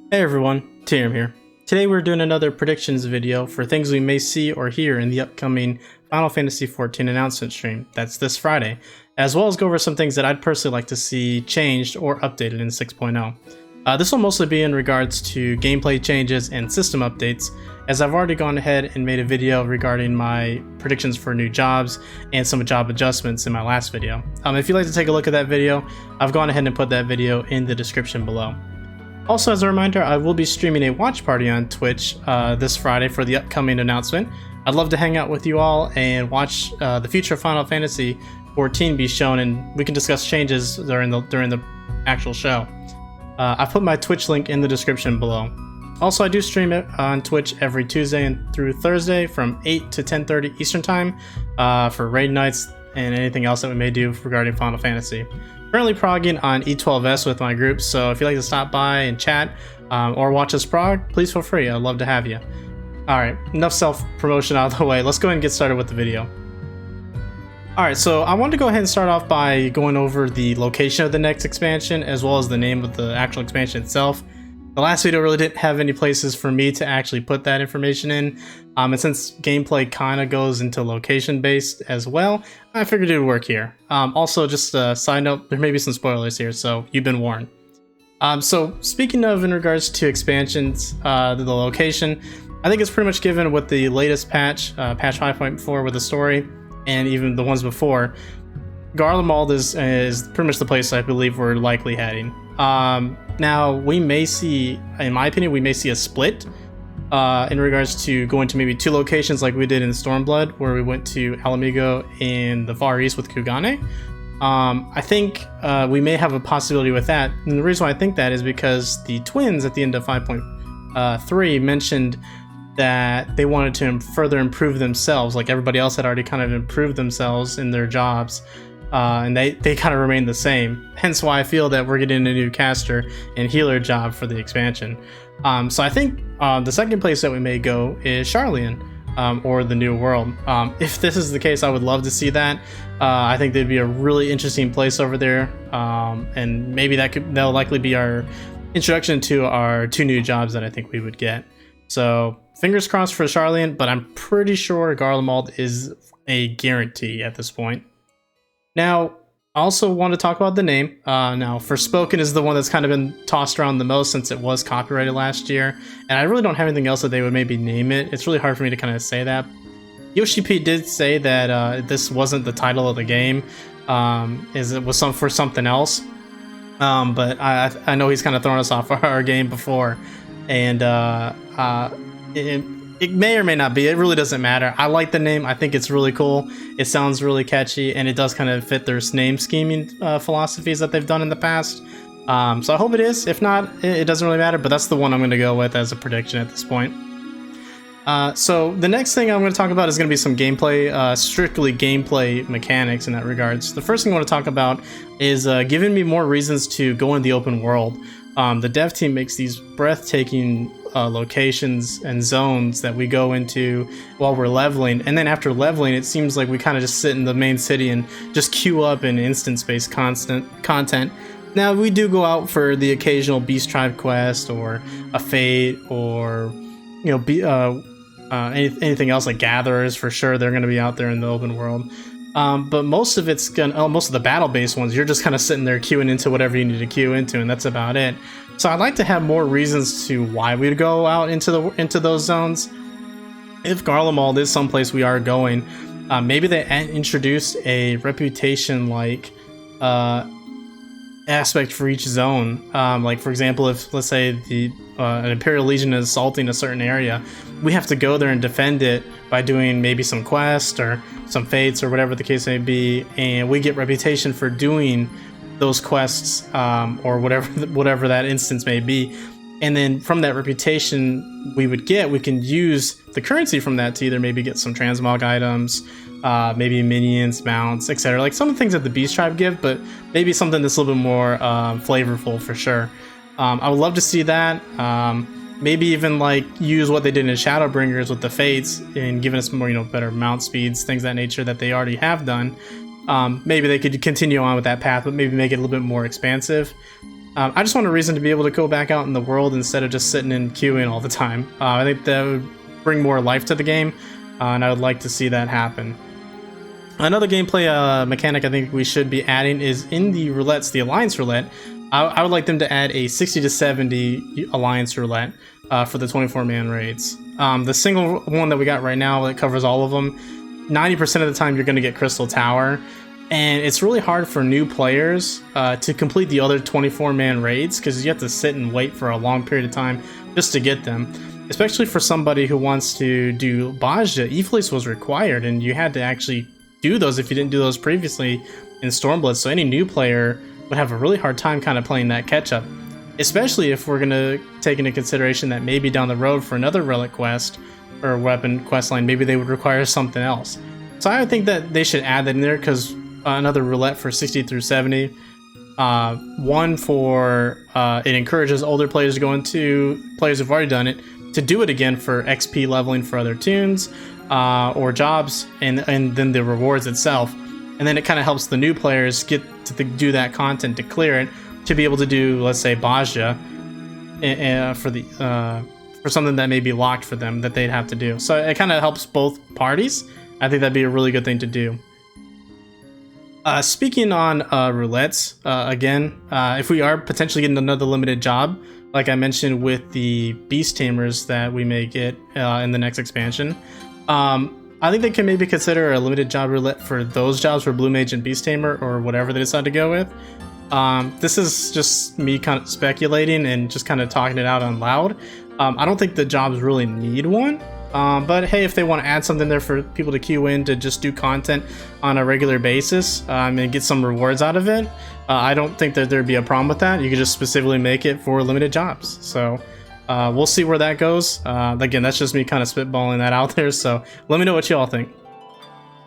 Hey everyone, Tim here. Today we're doing another predictions video for things we may see or hear in the upcoming Final Fantasy XIV announcement stream. That's this Friday, as well as go over some things that I'd personally like to see changed or updated in 6.0. This will mostly be in regards to gameplay changes and system updates, as I've already gone ahead and made a video regarding my predictions for new jobs and some job adjustments in my last video. If you'd like to take a look at that video, I've gone ahead and put that video in the description below. Also, as a reminder, I will be streaming a watch party on Twitch this Friday for the upcoming announcement. I'd love to hang out with you all and watch the future Final Fantasy XIV be shown, and we can discuss changes during the actual show. I've put my Twitch link in the description below. Also, I do stream it on Twitch every Tuesday and through Thursday from 8 to 10:30 Eastern Time for raid nights and anything else that we may do regarding Final Fantasy. Currently progging on E12S with my group, so if you'd like to stop by and chat or watch us prog, please feel free. I'd love to have you. Alright, enough self-promotion out of the way. Let's go ahead and get started with the video. Alright, so I wanted to go ahead and start off by going over the location of the next expansion, as well as the name of the actual expansion itself. The last video really didn't have any places for me to actually put that information in, and since gameplay kind of goes into location-based as well, I figured it would work here. Also, just a side note, there may be some spoilers here, so you've been warned. So speaking of in regards to expansions, the location, I think it's pretty much given with the latest patch, patch 5.4 with the story, and even the ones before. Garlemald is pretty much the place I believe we're likely heading. Now, we may see, in my opinion, we may see a split in regards to going to maybe two locations like we did in Stormblood, where we went to Alamigo in the Far East with Kugane. I think we may have a possibility with that, and the reason why I think that is because the twins at the end of 5.3 mentioned that they wanted to further improve themselves, like everybody else had already kind of improved themselves in their jobs. And they kind of remain the same, hence why I feel that we're getting a new caster and healer job for the expansion. So I think the second place that we may go is Sharlayan, or the New World. If this is the case, I would love to see that. I think that'd be a really interesting place over there, and maybe that'll likely be our introduction to our two new jobs that I think we would get. So fingers crossed for Sharlayan, but I'm pretty sure Garlemald is a guarantee at this point. Now, I also want to talk about the name. Now, Forspoken is the one that's kind of been tossed around the most since it was copyrighted last year, and I really don't have anything else that they would maybe name it. It's really hard for me to kind of say that. Yoshi P did say that this wasn't the title of the game, it was for something else, but I know he's kind of thrown us off our game before, and it may or may not be. It really doesn't matter. I like the name. I think it's really cool. It sounds really catchy, and it does kind of fit their name scheming philosophies that they've done in the past. So I hope it is. If not, it doesn't really matter, but that's the one I'm going to go with as a prediction at this point. So the next thing I'm going to talk about is going to be some gameplay, strictly gameplay mechanics in that regards. The first thing I want to talk about is giving me more reasons to go in the open world. The dev team makes these breathtaking locations and zones that we go into while we're leveling, and then after leveling it seems like we kind of just sit in the main city and just queue up in instance-based content. Now, we do go out for the occasional Beast Tribe quest or a Fate, or anything else like Gatherers. For sure they're going to be out there in the open world, but most of the battle-based ones, you're just kind of sitting there queuing into whatever you need to queue into, and that's about it. So I'd like to have more reasons to why we'd go out into those zones. If Garlemald is someplace we are going, maybe they introduce a reputation-like aspect for each zone. Like, for example, if, let's say, an Imperial Legion is assaulting a certain area, we have to go there and defend it by doing maybe some quests or some fates or whatever the case may be, and we get reputation for doing those quests, or whatever that instance may be. And then from that reputation we can use the currency from that to either maybe get some transmog items, maybe minions, mounts, etc. Like some of the things that the Beast Tribe give, but maybe something that's a little bit more flavorful for sure. I would love to see that. Maybe even like use what they did in Shadowbringers with the Fates and giving us more, better mount speeds, things of that nature that they already have done. Maybe they could continue on with that path, but maybe make it a little bit more expansive. I just want a reason to be able to go back out in the world instead of just sitting and queuing all the time. I think that would bring more life to the game, and I would like to see that happen. Another gameplay mechanic I think we should be adding is in the roulettes, the alliance roulette. I would like them to add a 60 to 70 alliance roulette for the 24-man raids. The single one that we got right now that covers all of them, 90% of the time you're going to get Crystal Tower, and it's really hard for new players to complete the other 24-man raids because you have to sit and wait for a long period of time just to get them. Especially for somebody who wants to do Bajja, E-Fleece was required, and you had to actually do those if you didn't do those previously in Stormblitz, so any new player would have a really hard time kind of playing that catch-up. Especially if we're going to take into consideration that maybe down the road for another relic quest or weapon quest line, maybe they would require something else. So I think that they should add that in there because another roulette for 60 through 70. One for it encourages older players to go into players who've already done it to do it again for XP leveling for other tunes or jobs, and then the rewards itself. And then it kind of helps the new players get to do that content to clear it, to be able to do, let's say, Bajja for something that may be locked for them that they'd have to do. So it kind of helps both parties. I think that'd be a really good thing to do. Speaking on roulettes, again, if we are potentially getting another limited job, like I mentioned with the Beast Tamers that we may get in the next expansion, I think they can maybe consider a limited job roulette for those jobs for Blue Mage and Beast Tamer or whatever they decide to go with. This is just me kind of speculating and just kind of talking it out on loud. I don't think the jobs really need one. But hey, if they want to add something there for people to queue in to just do content on a regular basis and get some rewards out of it, I don't think that there'd be a problem with that. You could just specifically make it for limited jobs. So we'll see where that goes. Again, that's just me kind of spitballing that out there. So let me know what you all think.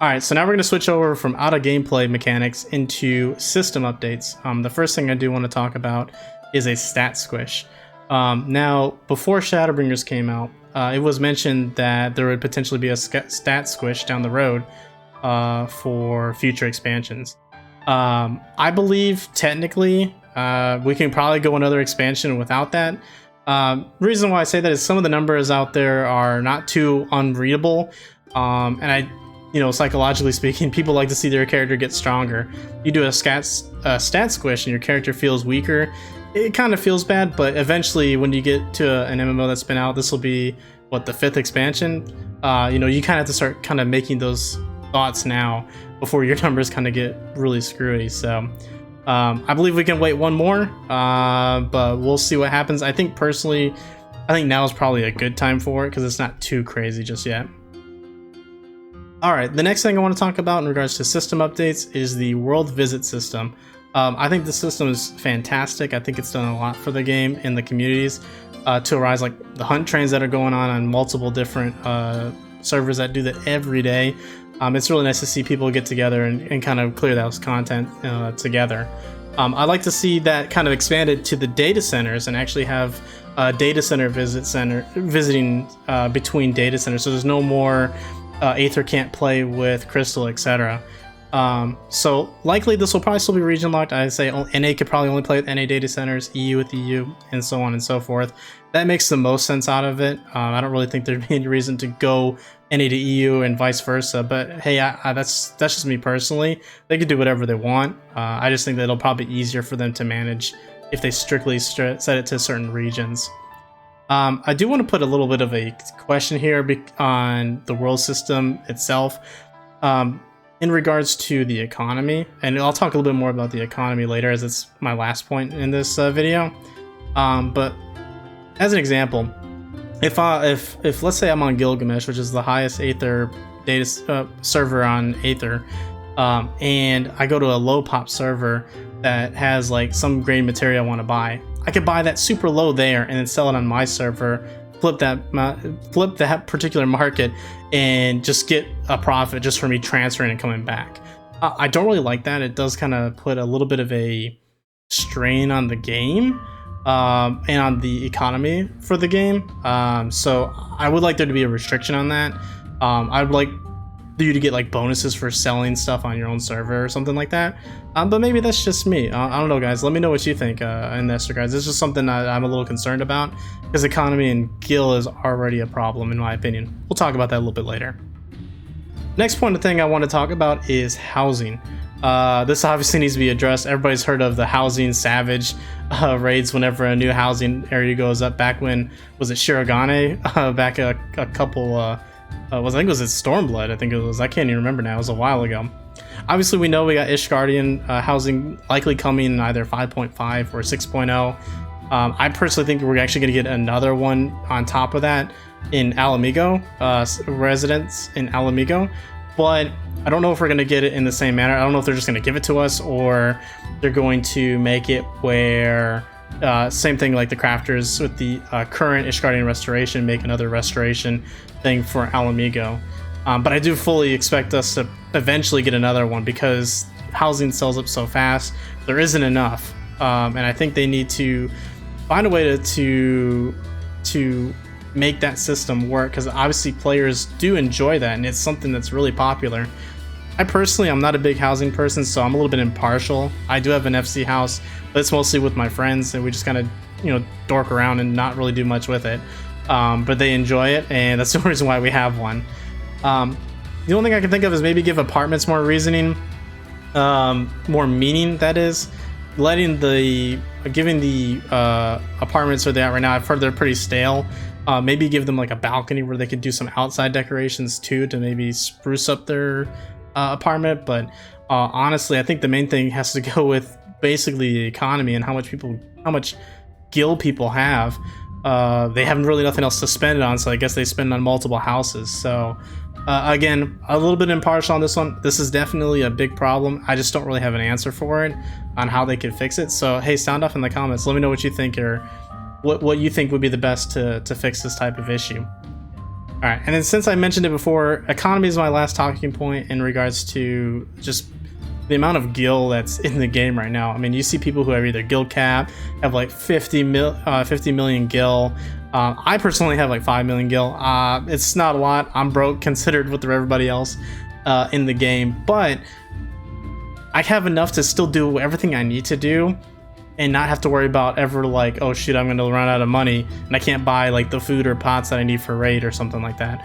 Alright, so now we're going to switch over from out of gameplay mechanics into system updates. The first thing I do want to talk about is a stat squish. Now, before Shadowbringers came out, it was mentioned that there would potentially be a stat squish down the road for future expansions. I believe technically we can probably go another expansion without that. Reason why I say that is some of the numbers out there are not too unreadable, and psychologically speaking, people like to see their character get stronger. You do a stat squish and your character feels weaker, it kind of feels bad, but eventually when you get to an MMO that's been out, this will be, what, the 5th expansion? You kind of have to start kind of making those thoughts now before your numbers kind of get really screwy. So I believe we can wait one more, but we'll see what happens. I think personally, now is probably a good time for it because it's not too crazy just yet. Alright, the next thing I want to talk about in regards to system updates is the world visit system. I think the system is fantastic. I think it's done a lot for the game and the communities to arise, like the hunt trains that are going on multiple different servers that do that every day. It's really nice to see people get together and kind of clear those content together. I'd like to see that kind of expanded to the data centers and actually have data center visiting between data centers, so there's no more Aether can't play with Crystal, etc. So likely this will probably still be region locked. I'd say NA could probably only play with NA data centers, EU with EU, and so on and so forth. That makes the most sense out of it. I don't really think there'd be any reason to go NA to EU and vice versa, but hey, that's just me personally. They could do whatever they want. I just think that it'll probably be easier for them to manage if they strictly set it to certain regions. I do want to put a little bit of a question here on the world system itself. In regards to the economy, and I'll talk a little bit more about the economy later as it's my last point in this video. But as an example, if let's say I'm on Gilgamesh, which is the highest Aether data server on Aether, and I go to a low pop server that has like some grain material I want to buy, I could buy that super low there and then sell it on my server, flip that particular market, and just get a profit just for me transferring and coming back. I don't really like that. It does kind of put a little bit of a strain on the game and on the economy for the game. So I would like there to be a restriction on that. I'd like you to get like bonuses for selling stuff on your own server or something like that. But maybe that's just me. I don't know, guys. Let me know what you think in this regards. This is something that I'm a little concerned about because economy and gil is already a problem in my opinion. We'll talk about that a little bit later. Next point of thing I want to talk about is housing. This obviously needs to be addressed. Everybody's heard of the housing savage raids whenever a new housing area goes up. Back when, was it Shirogane? Back a couple, I think it was Stormblood, I think it was. I can't even remember now. It was a while ago. Obviously, we know we got Ishgardian housing likely coming in either 5.5 or 6.0. I personally think we're actually going to get another one on top of that in Alamigo, residents in Alamigo, but I don't know if we're going to get it in the same manner. I don't know if they're just going to give it to us or they're going to make it where same thing like the crafters with the current Ishgardian restoration, make another restoration thing for Alamigo. But I do fully expect us to eventually get another one because housing sells up so fast. There isn't enough, and I think they need to find a way to make that system work, because obviously players do enjoy that and it's something that's really popular. I personally, I'm not a big housing person, so I'm a little bit impartial. I do have an FC house, but it's mostly with my friends and we just kind of, you know, dork around and not really do much with it. But they enjoy it, and that's the reason why we have one. The only thing I can think of is maybe give apartments more reasoning, more meaning, that is. Giving the apartments where they're at right now, I've heard they're pretty stale. Maybe give them like a balcony where they could do some outside decorations too to maybe spruce up their apartment. But honestly, I think the main thing has to go with basically the economy and how much gil people have. They have really nothing else to spend it on, so I guess they spend on multiple houses. So again, a little bit impartial on this one. This is definitely a big problem. I just don't really have an answer for it on how they can fix it. So hey, sound off in the comments. Let me know what you think, or what you think would be the best to fix this type of issue. All right, and then since I mentioned it before, economy is my last talking point in regards to just the amount of gil that's in the game right now. I mean, you see people who have either gil cap, have like 50 million gil. I personally have like 5 million gil. It's not a lot. I'm broke considered with everybody else in the game, but I have enough to still do everything I need to do and not have to worry about ever like, oh shit, I'm gonna run out of money and I can't buy like the food or pots that I need for raid or something like that.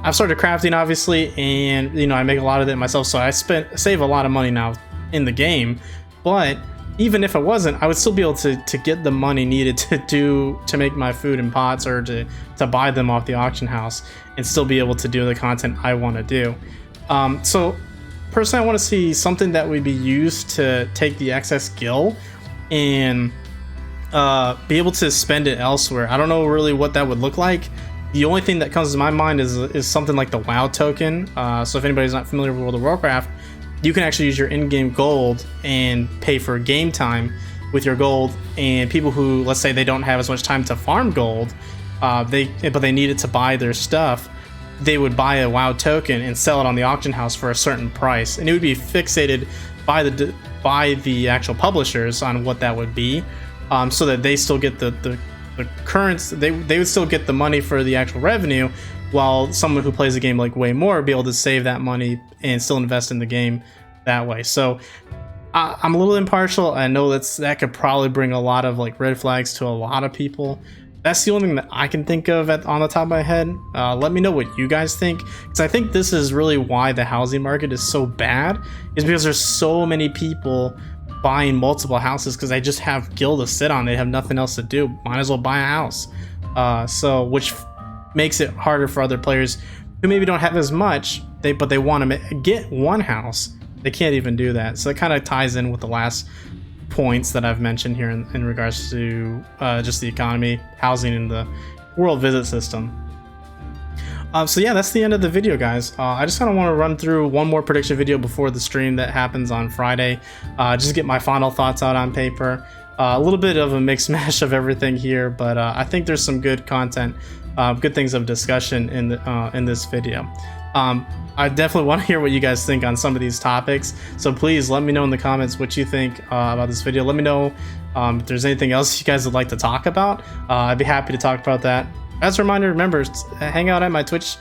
I've started crafting obviously, and you know, I make a lot of it myself, so I save a lot of money now in the game. But even if it wasn't, I would still be able to get the money needed to make my food and pots, or to buy them off the auction house, and still be able to do the content I want to do. So personally, I want to see something that would be used to take the excess gil and be able to spend it elsewhere. I don't know really what that would look like. The only thing that comes to my mind is something like the WoW token. So if anybody's not familiar with World of Warcraft, you can actually use your in-game gold and pay for game time with your gold. And people who, let's say they don't have as much time to farm gold, but they need it to buy their stuff, they would buy a WoW token and sell it on the auction house for a certain price, and it would be fixated by the actual publishers on what that would be, so that they still get the currents. They would still get the money for the actual revenue, while someone who plays the game like way more would be able to save that money and still invest in the game that way. So I'm a little impartial. I know that could probably bring a lot of like red flags to a lot of people. That's the only thing that I can think of on the top of my head. Let me know what you guys think, because I think this is really why the housing market is so bad, is because there's so many people buying multiple houses because they just have gil to sit on. They have nothing else to do. Might as well buy a house. So which makes it harder for other players who maybe don't have as much, but they want to get one house. They can't even do that. So it kind of ties in with the last points that I've mentioned here in regards to just the economy, housing, and the world visit system. So yeah, that's the end of the video, guys. I just kind of want to run through one more prediction video before the stream that happens on Friday, just get my final thoughts out on paper. A little bit of a mixed mash of everything here, but I think there's some good content, good things of discussion in this video. I definitely want to hear what you guys think on some of these topics, so please let me know in the comments what you think about this video. Let me know if there's anything else you guys would like to talk about. I'd be happy to talk about that. As a reminder, remember, hang out at my Twitch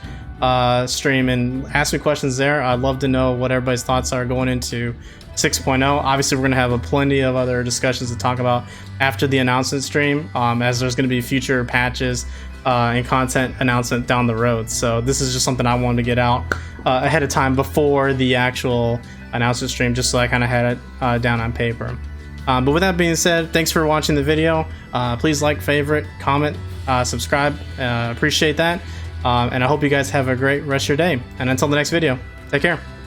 stream and ask me questions there. I'd love to know what everybody's thoughts are going into 6.0. Obviously, we're going to have a plenty of other discussions to talk about after the announcement stream, as there's going to be future patches and content announcement down the road. So this is just something I wanted to get out ahead of time before the actual announcement stream, just so I kind of had it down on paper. But with that being said, thanks for watching the video. Please like, favorite, comment, subscribe. Appreciate that. And I hope you guys have a great rest of your day. And until the next video, take care.